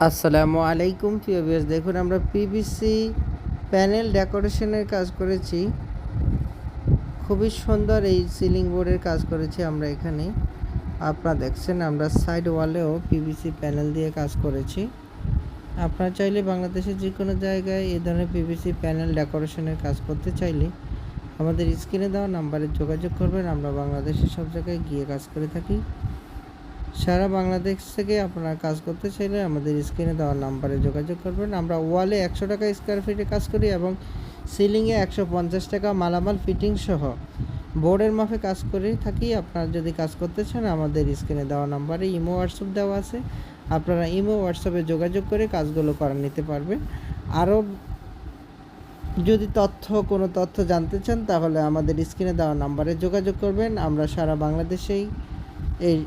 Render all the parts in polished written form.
আসসালামু আলাইকুম প্রিয় ভিউয়ার্স, দেখুন আমরা পিভিসি প্যানেল ডেকোরেশনের কাজ করেছি। খুবই সুন্দর এই সিলিং বোর্ডের কাজ করেছি আমরা এখানে। আপনারা দেখছেন আমরা সাইড ওয়ালেও পিভিসি প্যানেল দিয়ে কাজ করেছি। আপনারা চাইলে বাংলাদেশের যে কোনো জায়গায় এই ধরনের পিভিসি প্যানেল ডেকোরেশনের কাজ করতে চাইলে আমাদের স্ক্রিনে দেওয়া নাম্বারে যোগাযোগ করবেন। আমরা বাংলাদেশের সব জায়গায় গিয়ে কাজ করে থাকি। সারা বাংলাদেশ থেকে আপনারা কাজ করতে চাইলে আমাদের স্ক্রিনে দেওয়া নাম্বারে যোগাযোগ করবেন। আমরা ওয়ালে 100 টাকা স্কোয়ার ফিটে কাজ করি এবং সিলিংয়ে 150 টাকা মালামাল ফিটিং সহ বোর্ডের মাপে কাজ করে থাকি। আপনারা যদি কাজ করতে চান আমাদের স্ক্রিনে দেওয়া নাম্বারে ইমো হোয়াটসঅ্যাপ দেওয়া আছে, আপনারা ইমো হোয়াটসঅ্যাপে যোগাযোগ করে কাজগুলো করে নিতে পারবেন। আরও যদি কোনো তথ্য জানতে চান তাহলে আমাদের স্ক্রিনে দেওয়া নাম্বারে যোগাযোগ করবেন। আমরা সারা বাংলাদেশেই এই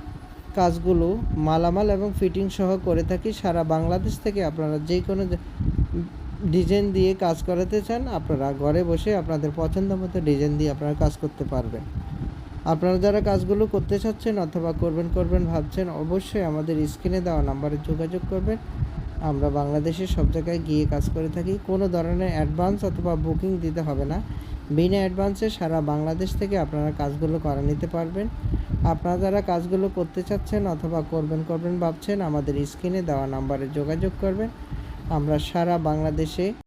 কাজগুলো মালামাল এবং ফিটিং সহ করে থাকি। সারা বাংলাদেশ থেকে আপনারা যে কোনো ডিজাইন দিয়ে কাজ করাতে চান আপনারা ঘরে বসে আপনাদের পছন্দ মতো ডিজাইন দিয়ে আপনারা কাজ করতে পারবেন। আপনারা যারা কাজগুলো করতে চাচ্ছেন অথবা করবেন ভাবছেন, অবশ্যই আমাদের স্ক্রিনে দেওয়া নাম্বারে যোগাযোগ করবেন। আমরা বাংলাদেশের সব জায়গায় গিয়ে কাজ করে থাকি। কোনো ধরনের অ্যাডভান্স অথবা বুকিং দিতে হবে না। বিনা অ্যাডভান্সে সারা বাংলাদেশ থেকে আপনারা কাজগুলো করে নিতে পারবেন। আপনারা যারা কাজগুলো করতে চাচ্ছেন অথবা করবেন ভাবছেন, আমাদের স্ক্রিনে দেওয়া নাম্বারে যোগাযোগ করবেন। আমরা সারা বাংলাদেশে